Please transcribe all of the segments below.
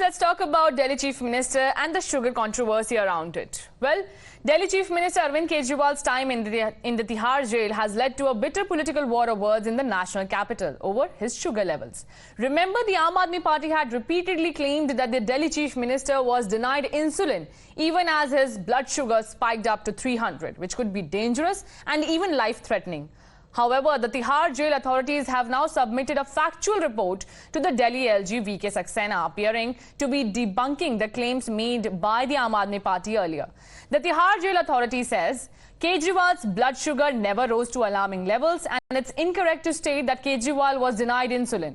First, let's talk about Delhi Chief Minister and the sugar controversy around it. Well, Delhi Chief Minister Arvind Kejriwal's time in the Tihar jail has led to a bitter political war of words in the national capital over his sugar levels. Remember, the Aam Aadmi Party had repeatedly claimed that the Delhi Chief Minister was denied insulin even as his blood sugar spiked up to 300, which could be dangerous and even life-threatening. However, the Tihar jail authorities have now submitted a factual report to the Delhi LG VK Saxena, appearing to be debunking the claims made by the Aam Aadmi Party earlier. The Tihar jail authority says Kejriwal's blood sugar never rose to alarming levels, and it's incorrect to state that Kejriwal was denied insulin.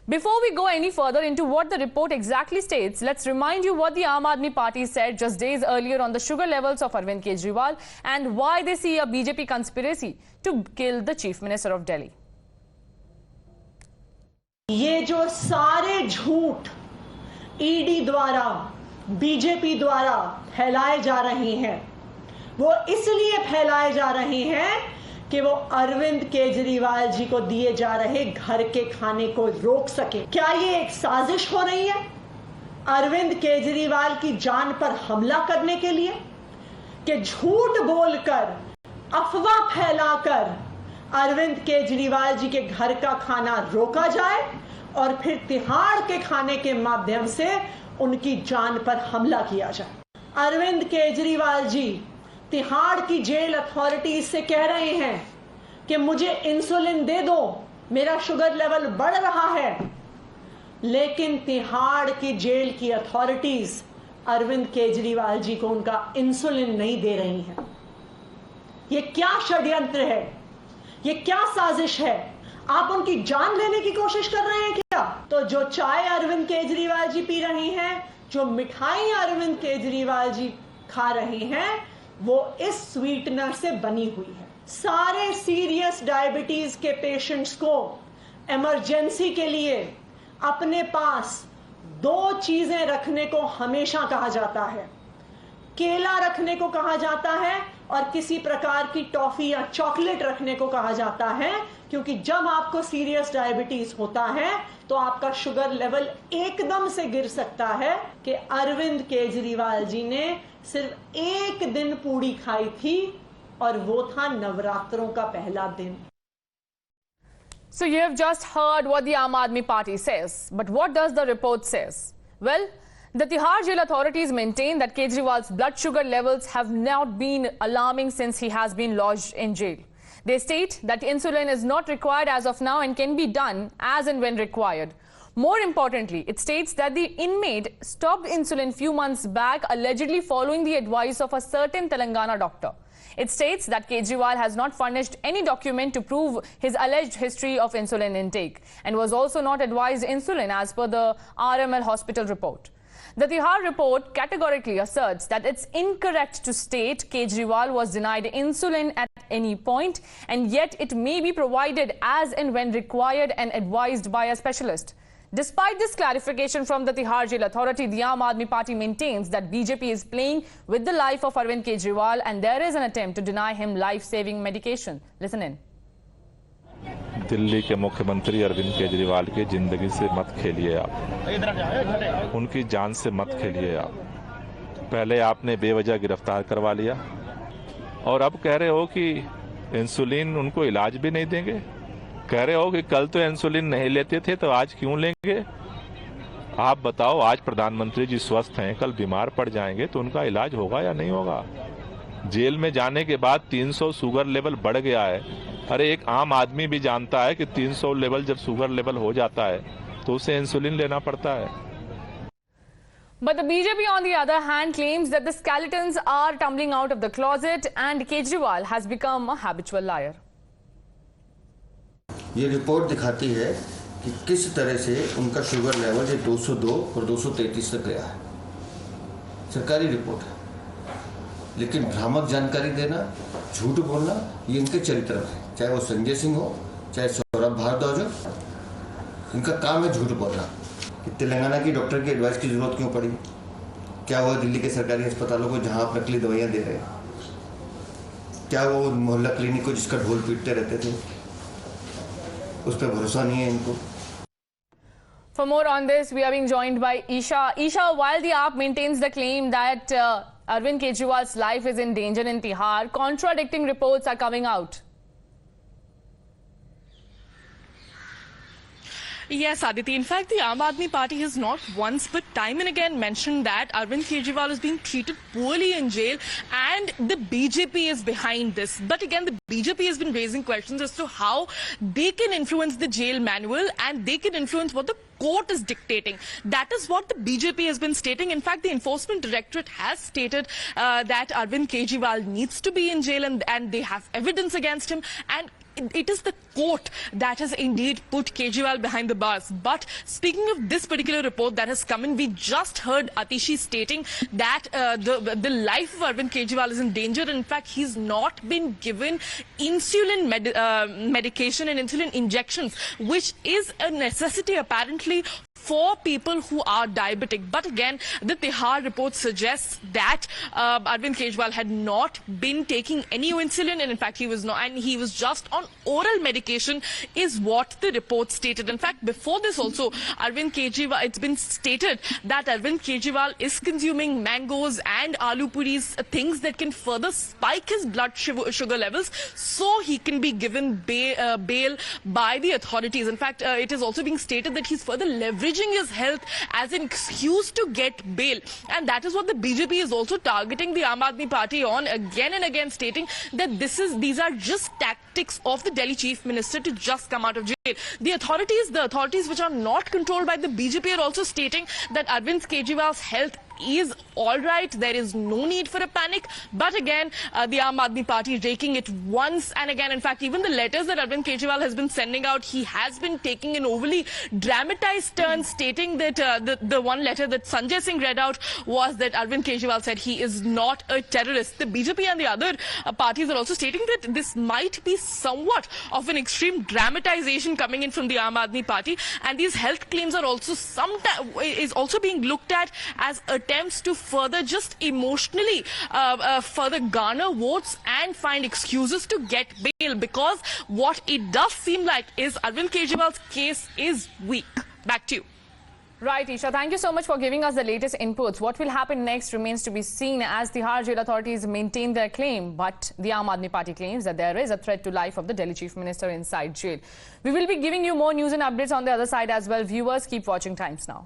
Before we go any further into what the report exactly states, let's remind you what the Aam Aadmi Party said just days earlier on the sugar levels of Arvind Kejriwal and why they see a BJP conspiracy to kill the Chief Minister of Delhi. ये जो सारे झूठ ED द्वारा BJP द्वारा फैलाए जा रहे हैं, वो इसलिए फैलाए जा रहे हैं कि वो अरविंद केजरीवाल जी को दिए जा रहे घर के खाने को रोक सके। क्या ये एक साजिश हो रही है अरविंद केजरीवाल की जान पर हमला करने के लिए, कि झूठ बोलकर अफवाह फैलाकर अरविंद केजरीवाल जी के घर का खाना रोका जाए और फिर तिहाड़ के खाने के माध्यम से उनकी जान पर हमला किया जाए। अरविंद केजरीवाल जी तिहाड़ की जेल अथॉरिटीज से कह रहे हैं कि मुझे इंसुलिन दे दो, मेरा शुगर लेवल बढ़ रहा है, लेकिन तिहाड़ की जेल की अथॉरिटीज अरविंद केजरीवाल जी को उनका इंसुलिन नहीं दे रही हैं। ये क्या षड्यंत्र है, ये क्या साजिश है? आप उनकी जान लेने की कोशिश कर रहे हैं क्या? तो जो चाय अरविंद केजरीवाल जी पी रहे हैं, जो मिठाई अरविंद केजरीवाल जी खा रहे हैं, वो इस स्वीटनर से बनी हुई है। सारे सीरियस डायबिटीज के पेशेंट्स को इमरजेंसी के लिए अपने पास दो चीजें रखने को हमेशा कहा जाता है, केला रखने को कहा जाता है और किसी प्रकार की टॉफी या चॉकलेट रखने को कहा जाता है, क्योंकि जब आपको सीरियस डायबिटीज होता है तो आपका शुगर लेवल एकदम से गिर सकता है। कि अरविंद केजरीवाल जी ने सिर्फ एक दिन पूड़ी खाई थी और वो था नवरात्रों का पहला दिन। So you have just heard what the Aam Aadmi Party says, but what does the report says? Well, the Tihar jail authorities maintain that Kejriwal's blood sugar levels have not been alarming since he has been lodged in jail. They state that insulin is not required as of now and can be done as and when required. More importantly, it states that the inmate stopped insulin few months back, allegedly following the advice of a certain Telangana doctor. It states that Kejriwal has not furnished any document to prove his alleged history of insulin intake and was also not advised insulin as per the RML hospital report. The Tihar report categorically asserts that it's incorrect to state Kejriwal was denied insulin at any point, and yet it may be provided as and when required and advised by a specialist. Despite this clarification from the Tihar jail authority, the Aam Aadmi Party maintains that BJP is playing with the life of Arvind Kejriwal and there is an attempt to deny him life-saving medication. Listen in. Delhi के मुख्यमंत्री अरविंद केजरीवाल की जिंदगी से मत खेलिए आप, उनकी जान से मत खेलिए आप। पहले आपने बेवजह गिरफ्तार करवा लिया और अब कह रहे हो कि इंसुलिन उनको इलाज भी नहीं देंगे। कह रहे हो कि कल तो इंसुलिन नहीं लेते थे तो आज क्यों लेंगे? आप बताओ, आज प्रधानमंत्री जी स्वस्थ हैं, कल बीमार पड़ जाएंगे तो उनका इलाज होगा या नहीं होगा? जेल में जाने के बाद 300 शुगर लेवल बढ़ गया है। अरे एक आम आदमी भी जानता है कि 300 लेवल जब शुगर लेवल हो जाता है तो उसे इंसुलिन लेना पड़ता है। But the BJP, on the other hand, claims that the skeletons are tumbling out of the closet and Kejriwal has become a habitual liar. ये रिपोर्ट दिखाती है कि किस तरह से उनका शुगर लेवल 202 और 233 तक गया है। सरकारी रिपोर्ट है, लेकिन भ्रामक जानकारी देना, झूठ बोलना, ये इनके चरित्र में है। चाहे वो संजय सिंह हो, चाहे सौरभ भारद्वाज हो, इनका काम है झूठ बोलना। कि तेलंगाना की डॉक्टर की एडवाइस की जरूरत क्यों पड़ी? क्या हुआ दिल्ली के सरकारी अस्पतालों को जहां आप नकली दवाइयां दे रहे हैं? क्या वो मोहल्ला क्लिनिक को जिसका ढोल पीटते रहते थे, उस पर भरोसा नहीं है इनको? For more on this, we are being joined by Isha. Isha, while the AAP maintains the claim that Arvind Kejriwal's life is in danger in Tihar, contradicting reports are coming out. Yes, Aditi. In fact, the Aam Aadmi Party has not once but time and again mentioned that Arvind Kejriwal is being treated poorly in jail and the BJP is behind this. But again, the BJP has been raising questions as to how they can influence the jail manual and they can influence what the court is dictating. That is what the BJP has been stating. In fact, the Enforcement Directorate has stated that Arvind Kejriwal needs to be in jail and they have evidence against him. And it is the court that has indeed put Kejriwal behind the bars. But speaking of this particular report that has come in, we just heard Atishi stating that the life of Arvind Kejriwal is in danger. In fact, he's not been given insulin medication and insulin injections, which is a necessity apparently for people who are diabetic. But again, the Tihar report suggests that Arvind Kejriwal had not been taking any insulin, and in fact he was not, and he was just on oral medication, is what the report stated. In fact, before this also, Arvind Kejriwal, it's been stated that Arvind Kejriwal is consuming mangoes and aloo puris, things that can further spike his blood sugar levels, so he can be given bail by the authorities. In fact, it is also being stated that he's further leveraging his health as an excuse to get bail, and that is what the BJP is also targeting the Aam Aadmi Party on, again and again stating that these are just tactics of the Delhi Chief Minister to just come out of jail. The authorities which are not controlled by the BJP are also stating that Arvind Kejriwal's health is all right. There is no need for a panic. But again, the Aam Aadmi Party raking it once and again. In fact, even the letters that Arvind Kejriwal has been sending out, he has been taking an overly dramatized turn, stating that the one letter that Sanjay Singh read out was that Arvind Kejriwal said he is not a terrorist. The BJP and the other parties are also stating that this might be somewhat of an extreme dramatization coming in from the Aam Aadmi Party, and these health claims are also also being looked at as attempts to further just emotionally further garner votes and find excuses to get bail, because what it does seem like is Arvind Kejriwal's case is weak. Back to you. Right, Isha. Thank you so much for giving us the latest inputs. What will happen next remains to be seen as the Tihar jail authorities maintain their claim. But the Aam Aadmi Party claims that there is a threat to life of the Delhi Chief Minister inside jail. We will be giving you more news and updates on the other side as well. Viewers, keep watching Times Now.